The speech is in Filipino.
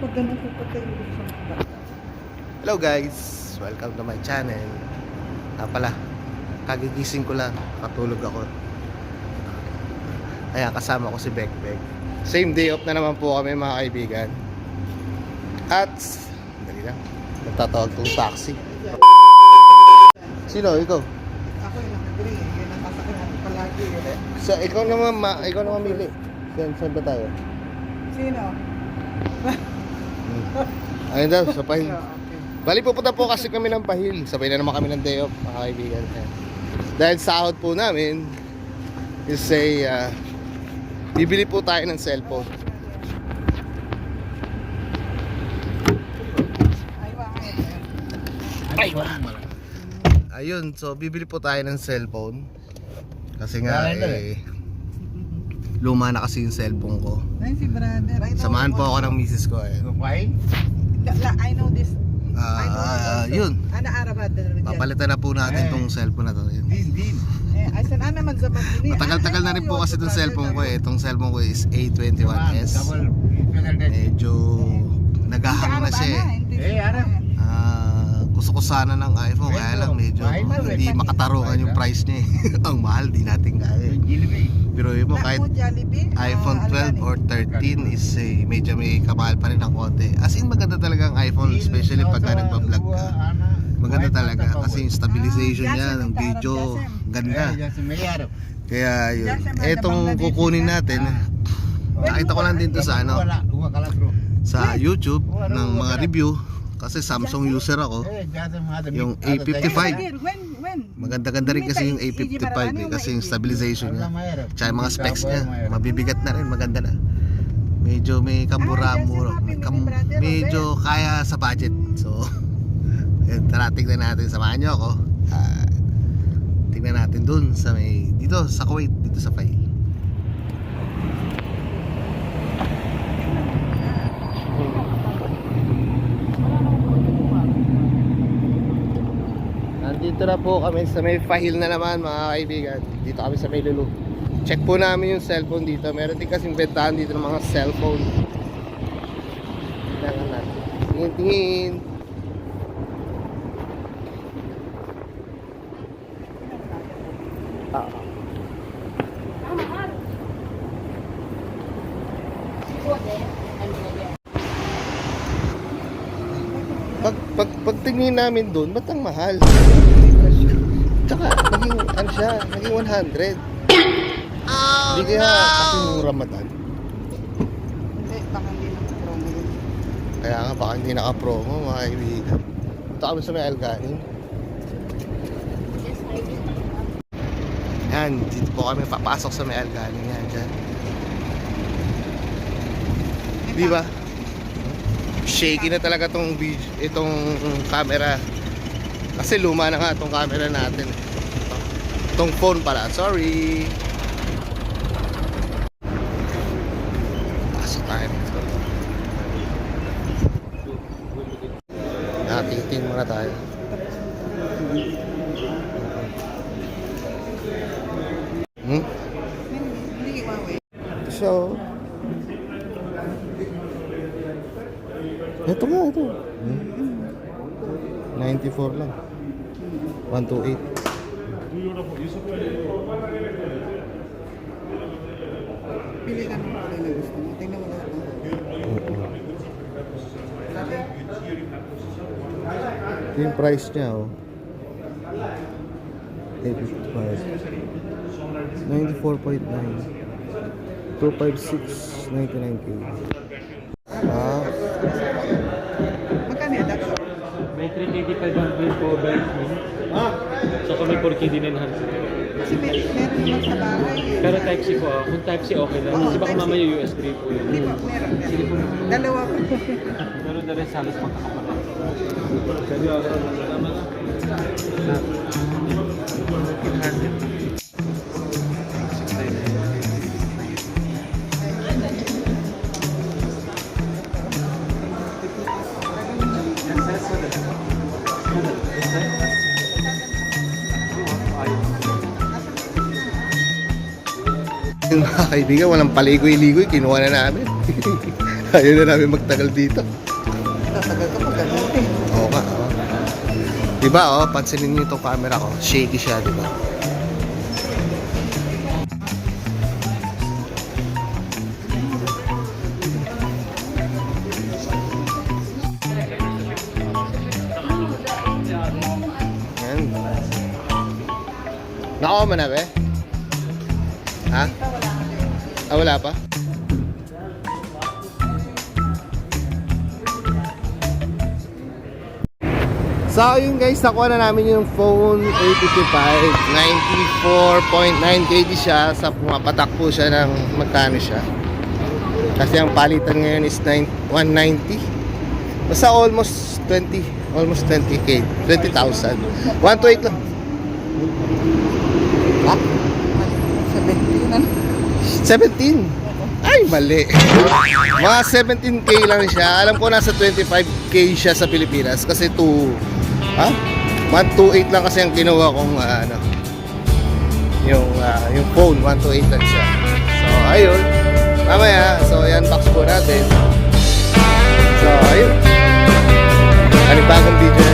Pag ganun po patay yung isang bata. Hello guys, welcome to my channel. Pala, kagigising ko lang, patulog ako. Kaya kasama ko si Bekbek. Same day off na naman po kami mga kaibigan. At, dali lang, nagtatawag tong taxi. Sino? Ikaw? Ako yung nakagree. Yun ang kasakit natin palagi. So, ikaw naman mili. Saan ba tayo? Sino? Ayun daw, sa Pahil. Yeah, okay. Bali, pupunta po kasi kami ng Pahil. Sabay na naman kami ng day off, mga kaibigan. Dahil sahod po namin, is say, bibili po tayo ng cellphone. Ayun, so bibili po tayo ng cellphone. Kasi nga, luma na kasi yung cellphone ko. Ay, si brother. Samahan po ako ng misis ko eh. I know this. Yun. Ana Arabad. Papalitan na po natin tong cellphone na to. Ay, saan ana magzabag din. Matagal-tagal na rin po kasi itong cellphone ko eh. Itong cellphone ko is A21s. Medyo naghahang na siya eh. Gusto ko sana ng iPhone, kaya lang medyo hindi makatarungan yung price niya eh. Ang mahal, di natin kaya. Pero yun mo, kahit iPhone 12 or 13 is medyo may kamahal pa rin ng konti. As in, maganda talaga ang iPhone, especially pagka nagpa-vlog ka. Maganda talaga kasi yung stabilization niya ng video, ganda. Kaya yun, etong kukunin natin, nakita ko lang din to sa sa YouTube ng mga review. Kasi Samsung user ako. Yung A55. Maganda-ganda rin kasi yung A55 eh, kasi yung stabilization niya. Tsaka yung mga specs niya, mabibigat na rin, maganda na. Medyo may kamura-mura. Medyo kaya sa budget. So, yun, tara tignan natin. Samahan nyo ako. Tignan natin dun sa may, dito sa Kuwait, dito sa File. Dito na po kami sa may Fahil na naman mga kaibigan. Dito kami sa may Lulu. Check po namin yung cellphone dito. Meron din kasing bentahan dito ng mga cellphone. Tingnan natin. Tingin-tingin. Pagtingin namin doon, ba't ang mahal? Tsaka, naging, ano siya, naging 100. Hindi kaya kasi nung Ramadan. Hindi, baka hindi naka-promo yun. Kaya nga, baka hindi naka-promo, mga kaibigan. Ito kami sa may Alganin. Yan, dito po kami papasok sa may Alganin. Yan, dyan. Di ba? Shaky na talaga itong camera. Kasi luma na nga itong camera natin. Itong phone pala, sorry. Pasok tayo nito. Nakatingting muna tayo. Hindi giveaway. Ito siya oh. Ito nga, ito. 94 lang. 128. Pili ka ng kulay na gusto mo. Tingnan mo lahat. Sabi, Ito yung price niya oh. 855. 94.9. 256. 99K. magkano yung adapter? May 385 ang bill po by so kami 4K din enhance. Kasi meron naman sa bahay. Pero Type-C po, kung Type-C okay lang. Kasi baka mamaya USB po yun. Hindi po, meron. Sige po. Dalawa po. Meron na rin sa halos magkakapalit. Kaya ako, tama na. Mga kaibigan, walang paligoy-ligoy, kinuha na namin. Ayaw na namin magtagal dito. Tatagal ka pag ganun eh. Oo nga. Oo. Diba, oh, pansinin niyo itong camera ko. Shaky siya, diba? Yan. Nakuha mo na, be? Ha? Ah, wala pa? So yun guys, nakuha na namin yung phone 855. 94.9 KD siya. Sa pumapatak po siya ng magkano siya. Kasi ang palitan ngayon is 190. Basta almost 20k. 20,000. 128 lang. Ha? 17 ano? 17? Ay, mali. Mga 17k lang siya. Alam ko nasa 25k siya sa Pilipinas. Kasi 128 lang kasi ang kinuha kong yung phone, 128 lang siya. So, ayun. Mamaya, so yan, box po natin. So, ayun. Anong bagong video na